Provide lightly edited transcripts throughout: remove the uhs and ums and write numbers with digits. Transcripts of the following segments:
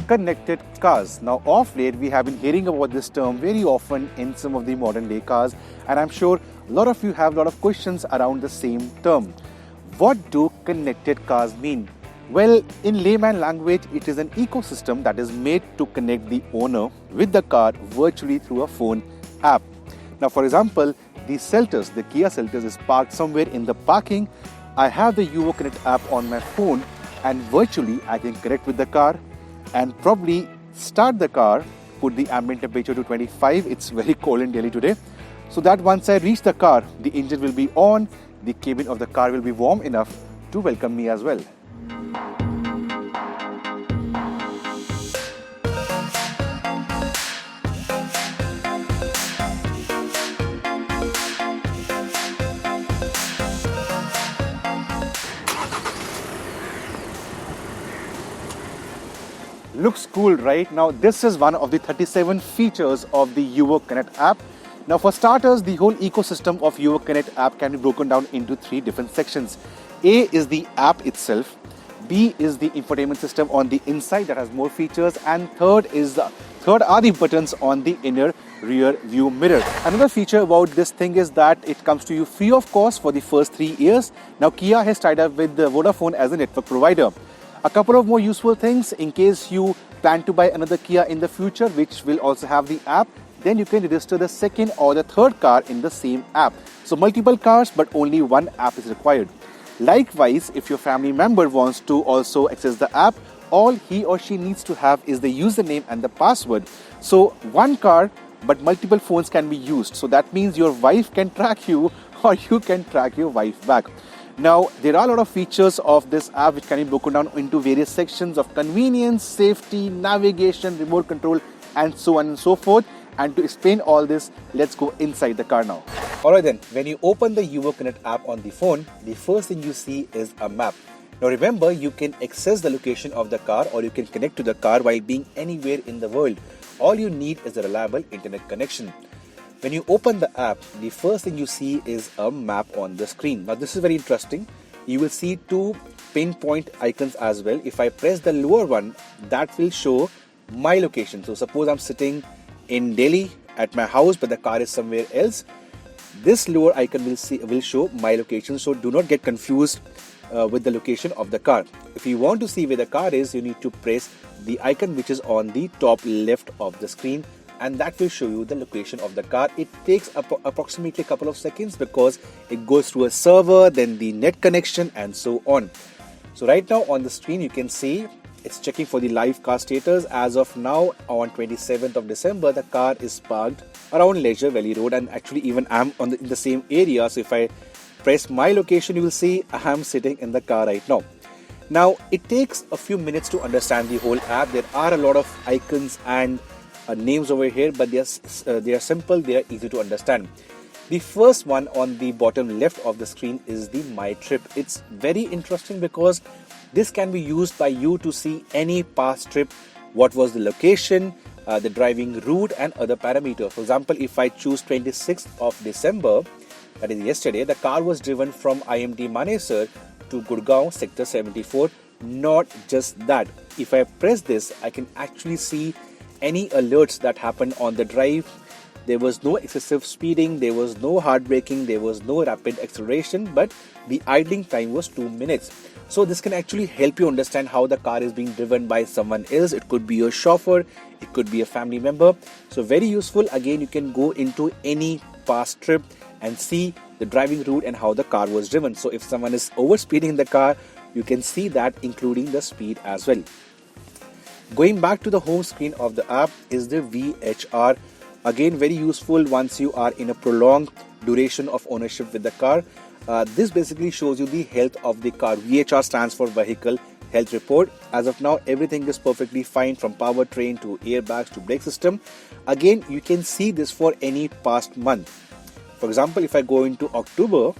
connected cars. Now, of late, we have been hearing about this term very often in some of the modern day cars, and I'm sure a lot of you have a lot of questions around the same term. What do connected cars mean? Well, in layman language, it is an ecosystem that is made to connect the owner with the car virtually through a phone app. Now, for example, the Seltos, the Kia Seltos is parked somewhere in the parking. I have the UVO Connect app on my phone, and virtually I can connect with the car and probably start the car, put the ambient temperature to 25. It's very cold in Delhi today. So that once I reach the car, the engine will be on, the cabin of the car will be warm enough to welcome me as well. Looks cool, right? Now, this is one of the 37 features of the UVO Connect app. Now, for starters, the whole ecosystem of UVO Connect app can be broken down into three different sections. A is the app itself. B is the infotainment system on the inside that has more features, and third are the buttons on the inner rear view mirror. Another feature about this thing is that it comes to you free of cost for the first 3 years. Now, Kia has tied up with Vodafone as a network provider. A couple of more useful things in case you plan to buy another Kia in the future, which will also have the app, then you can register the second or the third car in the same app. So multiple cars, but only one app is required. Likewise, if your family member wants to also access the app, all he or she needs to have is the username and the password. So one car, but multiple phones can be used. So that means your wife can track you or you can track your wife back. Now, there are a lot of features of this app which can be broken down into various sections of convenience, safety, navigation, remote control, and so on and so forth. And to explain all this, let's go inside the car now. Alright then, when you open the UVO Connect app on the phone, the first thing you see is a map. Now remember, you can access the location of the car or you can connect to the car while being anywhere in the world. All you need is a reliable internet connection. When you open the app, the first thing you see is a map on the screen. Now this is very interesting. You will see two pinpoint icons as well. If I press the lower one, that will show my location. So suppose I'm sitting in Delhi at my house, but the car is somewhere else. This lower icon will show my location. So do not get confused with the location of the car. If you want to see where the car is, you need to press the icon which is on the top left of the screen, and that will show you the location of the car. It takes approximately a couple of seconds because it goes through a server, then the net connection, and so on. So right now on the screen you can see it's checking for the live car status. As of now, on 27th of December, the car is parked around Leisure Valley Road, and actually even I'm in the same area. So if I press my location, you will see I'm sitting in the car right now. Now it takes a few minutes to understand the whole app. There are a lot of icons and names over here, but they are simple, they are easy to understand. The first one on the bottom left of the screen is the My Trip. It's very interesting because this can be used by you to see any past trip, what was the location, the driving route, and other parameters. For example, if I choose 26th of December, that is yesterday, the car was driven from IMT Manesar to Gurgaon sector 74. Not just that, if I press this, I can actually see any alerts that happened on the drive. There was no excessive speeding, there was no hard braking, there was no rapid acceleration, but the idling time was 2 minutes. So this can actually help you understand how the car is being driven by someone else. It could be your chauffeur, it could be a family member. So very useful. Again, you can go into any past trip and see the driving route and how the car was driven. So if someone is over speeding the car, you can see that, including the speed as well. Going back to the home screen of the app is the VHR. Again, very useful once you are in a prolonged duration of ownership with the car. This basically shows you the health of the car. VHR stands for Vehicle Health Report. As of now, everything is perfectly fine, from powertrain to airbags to brake system. Again, you can see this for any past month. For example, if I go into October,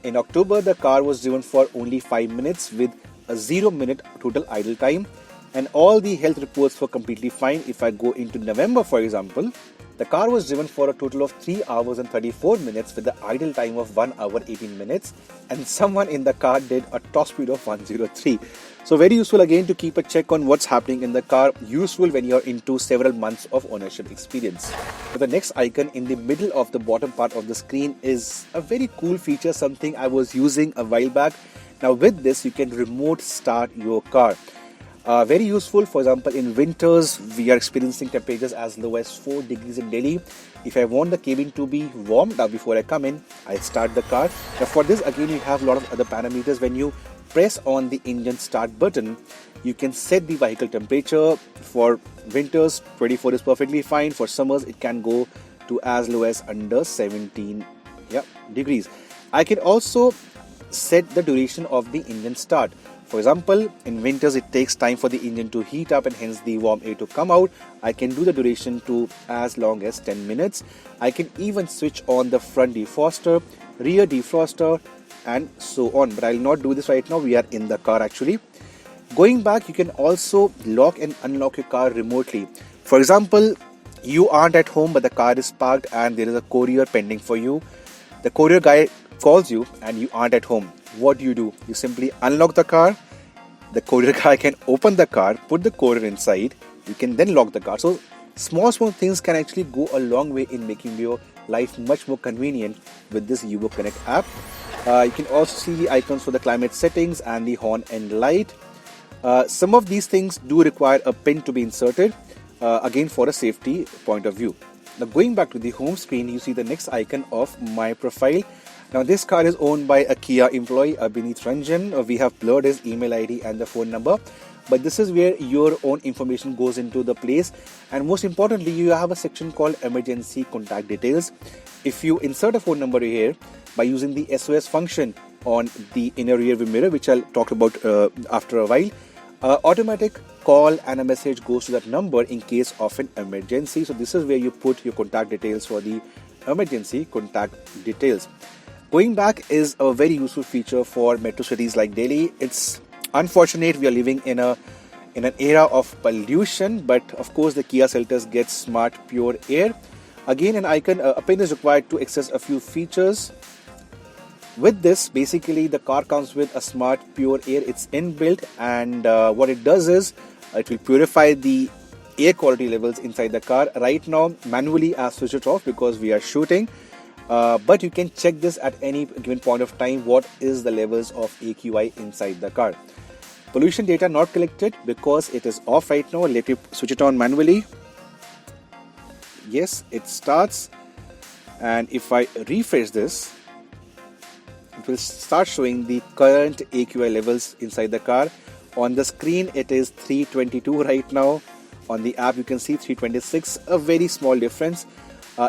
in October the car was driven for only 5 minutes with a 0-minute total idle time. and all the health reports were completely fine. If I go into November, for example, the car was driven for a total of 3 hours and 34 minutes with the idle time of 1 hour 18 minutes, and someone in the car did a top speed of 103. So very useful again to keep a check on what's happening in the car, useful when you're into several months of ownership experience. But the next icon in the middle of the bottom part of the screen is a very cool feature, something I was using a while back. Now with this you can remote start your car. Very useful. For example, in winters we are experiencing temperatures as low as 4 degrees in Delhi. If I want the cabin to be warmed up before I come in, I start the car. Now for this again you have a lot of other parameters. When you press on the engine start button, you can set the vehicle temperature. For winters 24 is perfectly fine. For summers it can go to as low as under 17 degrees. I can also set the duration of the engine start. For example, in winters it takes time for the engine to heat up and hence the warm air to come out. I can do the duration to as long as 10 minutes. I can even switch on the front defroster, rear defroster, and so on. But I'll not do this right now. We are in the car actually. Going back, you can also lock and unlock your car remotely. For example, you aren't at home but the car is parked and there is a courier pending for you. The courier guy calls you and you aren't at home. What do? You simply unlock the car. The courier guy can open the car, put the courier inside. You can then lock the car. So small things can actually go a long way in making your life much more convenient with this UVO Connect app. You can also see the icons for the climate settings and the horn and light. Some of these things do require a pin to be inserted, again for a safety point of view. Now going back to the home screen, you see the next icon of My Profile. Now this car is owned by a Kia employee, Abhinit Ranjan. We have blurred his email ID and the phone number, but this is where your own information goes into the place. And most importantly, you have a section called emergency contact details. If you insert a phone number here by using the SOS function on the inner rear view mirror, which I'll talk about after a while, automatic call and a message goes to that number in case of an emergency. So this is where you put your contact details for the emergency contact details. Going back is a very useful feature for metro cities like Delhi. It's unfortunate we are living in an era of pollution, but of course the Kia Seltos gets smart pure air. Again, an icon, a pin is required to access a few features. With this, basically the car comes with a smart pure air. It's inbuilt, and what it does is it will purify the air quality levels inside the car. Right now manually I switch it off because we are shooting. But you can check this at any given point of time, what is the levels of AQI inside the car. Pollution data not collected because it is off right now. Let me switch it on manually. Yes, it starts, and if I refresh this, it will start showing the current AQI levels inside the car. On the screen it is 322 right now. On the app you can see 326, a very small difference.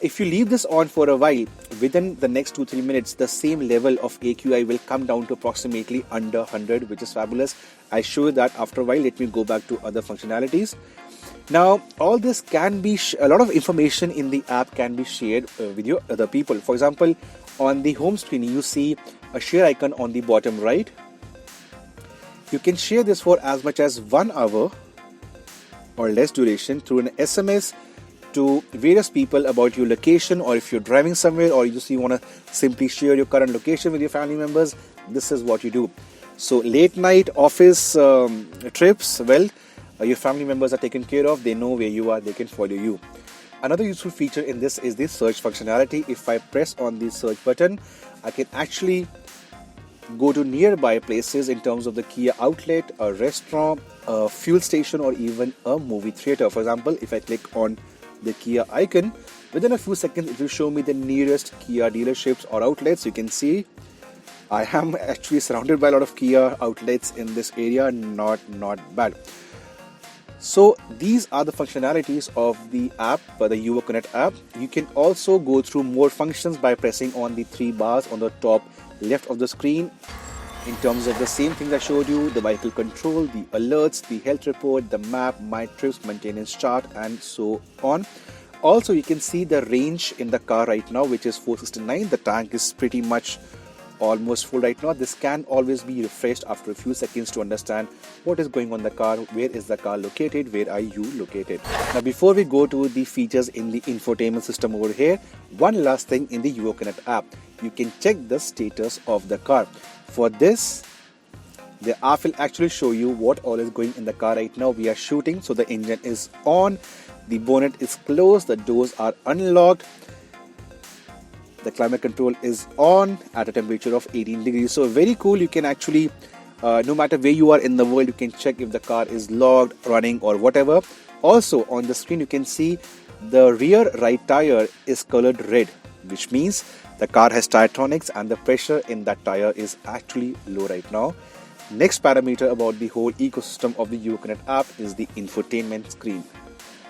If you leave this on for a while, within the next 2-3 minutes, the same level of AQI will come down to approximately under 100, which is fabulous. I show you that after a while. Let me go back to other functionalities. Now, all this can be, a lot of information in the app can be shared with your other people. For example, on the home screen, you see a share icon on the bottom right. You can share this for as much as 1 hour or less duration through an SMS to various people about your location, or if you're driving somewhere or you want to simply share your current location with your family members, this is what you do. So late night office trips, well, your family members are taken care of, they know where you are, they can follow you. Another useful feature in this is the search functionality. If I press on the search button, I can actually go to nearby places in terms of the Kia outlet, a restaurant, a fuel station, or even a movie theater. For example, if I click on the Kia icon, within a few seconds it will show me the nearest Kia dealerships or outlets. You can see I am actually surrounded by a lot of Kia outlets in this area. Not bad. So these are the functionalities of the app, the UVO Connect app. You can also go through more functions by pressing on the 3 bars on the top left of the screen. In terms of the same things I showed you, the vehicle control, the alerts, the health report, the map, my trips, maintenance chart, and so on. Also, you can see the range in the car right now, which is 469. The tank is pretty much almost full right now. This can always be refreshed after a few seconds to understand what is going on in the car, where is the car located, where are you located. Now before we go to the features in the infotainment system over here, one last thing in the UVO Connect app. You can check the status of the car. For this, the app will actually show you what all is going in the car right now. We are shooting, so the engine is on, the bonnet is closed, the doors are unlocked, the climate control is on at a temperature of 18 degrees. So very cool. You can actually, no matter where you are in the world, you can check if the car is locked, running or whatever. Also on the screen you can see the rear right tire is colored red, which means the car has tire tonics and the pressure in that tire is actually low right now. Next parameter about the whole ecosystem of the UVO Connect app is the infotainment screen.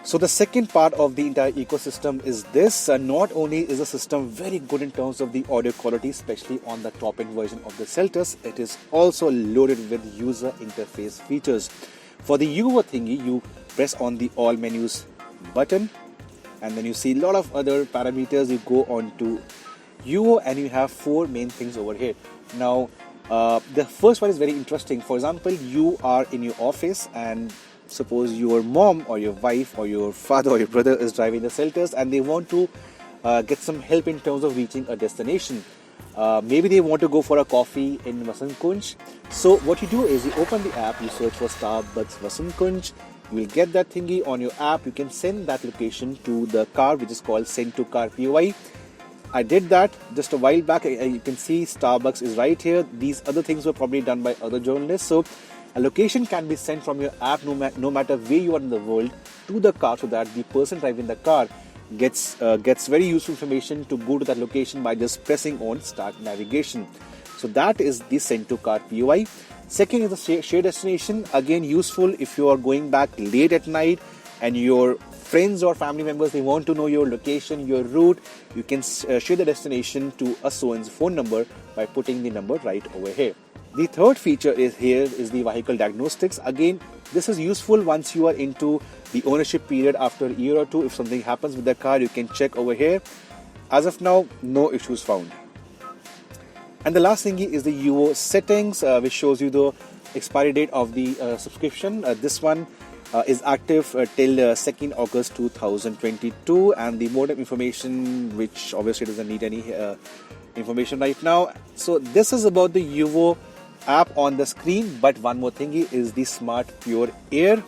So the second part of the entire ecosystem is this. Not only is the system very good in terms of the audio quality, especially on the top end version of the Seltos, it is also loaded with user interface features. For the UVO thingy, you press on the all menus button and then you see a lot of other parameters. You go on to UVO and you have four main things over here. Now the first one is very interesting. For example, you are in your office and suppose your mom or your wife or your father or your brother is driving the Seltos and they want to get some help in terms of reaching a destination. Maybe they want to go for a coffee in Vasant Kunj. So what you do is you open the app, you search for Starbucks Vasant Kunj, you will get that thingy on your app. You can send that location to the car, which is called send to car POI. I did that just a while back. You can see Starbucks is right here. These other things were probably done by other journalists. So a location can be sent from your app no matter where you are in the world to the car, so that the person driving the car gets very useful information to go to that location by just pressing on start navigation. So that is the send to car POI. Second is the share destination. Again, useful if you are going back late at night and your friends or family members, they want to know your location, your route. You can share the destination to a so-and-so phone number by putting the number right over here. The third feature is the vehicle diagnostics. Again, this is useful once you are into the ownership period after a year or two. If something happens with the car, you can check over here. As of now, no issues found. And the last thing is the UVO settings, which shows you the expiry date of the subscription. This one is active till 2nd August 2022, and the modem information, which obviously doesn't need any information right now. So this is about the UVO app on the screen, but one more thingy is the Smart Pure Air.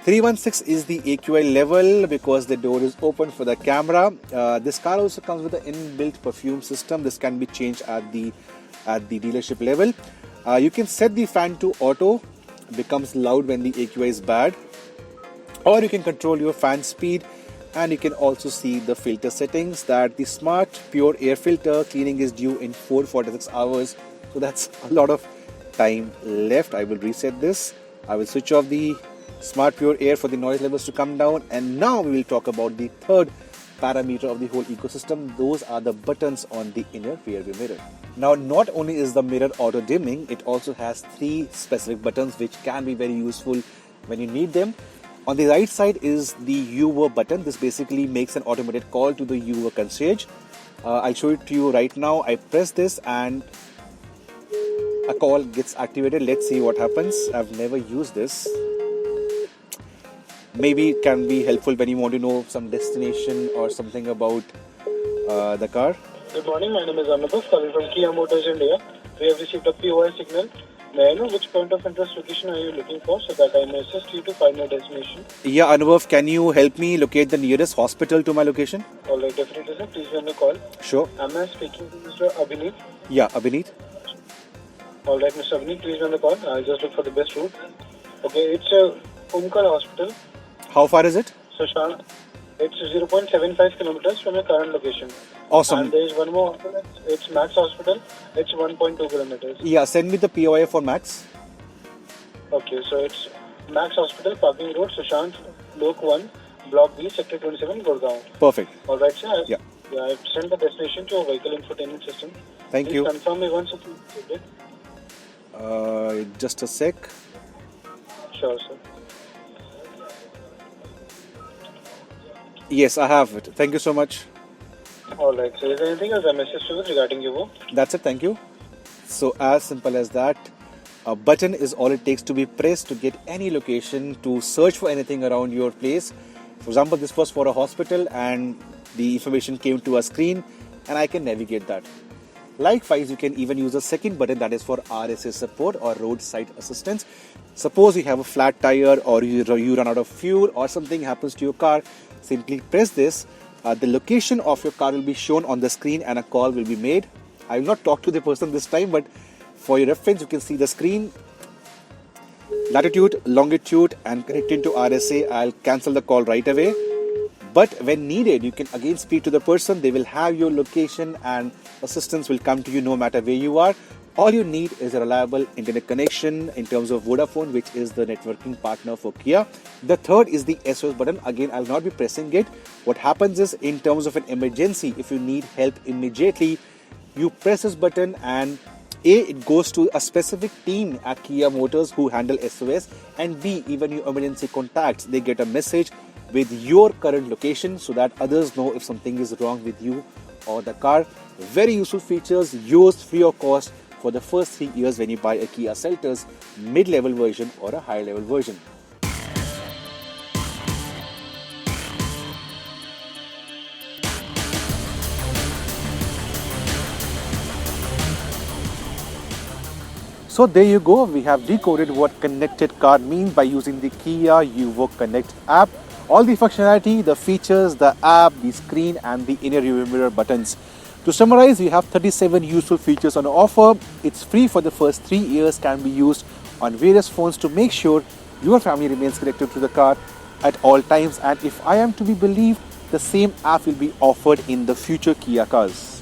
316 is the AQI level because the door is open for the camera. This car also comes with an inbuilt perfume system. This can be changed at the dealership level. You can set the fan to auto, becomes loud when the AQI is bad, or you can control your fan speed. And you can also see the filter settings, that the Smart Pure Air filter cleaning is due in 446 hours. So that's a lot of time left. I will reset this. I will switch off the Smart Pure Air for the noise levels to come down. And now we will talk about the third parameter of the whole ecosystem. Those are the buttons on the inner rear view mirror. Now, not only is the mirror auto dimming, it also has three specific buttons which can be very useful when you need them. On the right side is the UVO button. This basically makes an automated call to the UVO concierge. I'll show it to you right now. I press this and a call gets activated. Let's see what happens. I've never used this. Maybe it can be helpful when you want to know some destination or something about the car. Good morning, my name is Anubhav, calling from Kia Motors India. We have received a POI signal. May I know which point of interest location are you looking for so that I may assist you to find your destination? Yeah, Anubhav, can you help me locate the nearest hospital to my location? Alright, definitely sir. Please be on the call. Sure. Am I speaking to Mr. Abhineet? Yeah, Abhineet. Alright, Mr. Abhineet, please be on the call. I'll just look for the best route. Okay, it's Umkar Hospital. How far is it? So, it's 0.75 kilometers from your current location. Awesome. And there is one more hospital. It's Max Hospital. It's 1.2 kilometers. Yeah, send me the POI for Max. Okay, so it's Max Hospital, Parking Road, Sushant, Lok 1, Block B, Sector 27, Gurgaon. Perfect. Alright, sir. Yeah. I've sent the destination to a vehicle infotainment system. Thank you. Please confirm me once if you received it. Just a sec. Sure, sir. Yes, I have it. Thank you so much. Alright, so is there anything else I may assist you with regarding UVO? That's it, thank you. So as simple as that. A button is all it takes to be pressed to get any location, to search for anything around your place. For example, this was for a hospital and the information came to a screen and I can navigate that. Likewise, you can even use a second button that is for RSA support or roadside assistance. Suppose you have a flat tire or you run out of fuel or something happens to your car, simply press this. The location of your car will be shown on the screen and a call will be made. I will not talk to the person this time, but for your reference, you can see the screen, latitude, longitude, and connecting to RSA. I'll cancel the call right away. But when needed, you can again speak to the person. They will have your location and assistance will come to you no matter where you are. All you need is a reliable internet connection in terms of Vodafone, which is the networking partner for Kia. The third is the SOS button. Again, I will not be pressing it. What happens is, in terms of an emergency, if you need help immediately, you press this button and A, it goes to a specific team at Kia Motors who handle SOS, and B, even your emergency contacts, they get a message with your current location so that others know if something is wrong with you or the car. Very useful features, used free of cost for the first 3 years when you buy a Kia Seltos mid-level version or a high-level version. So there you go, we have decoded what connected car means by using the Kia UVO Connect app. All the functionality, the features, the app, the screen and the inner rear mirror buttons. To summarize, we have 37 useful features on offer. It's free for the first 3 years, can be used on various phones to make sure your family remains connected to the car at all times. And if I am to be believed, the same app will be offered in the future Kia cars.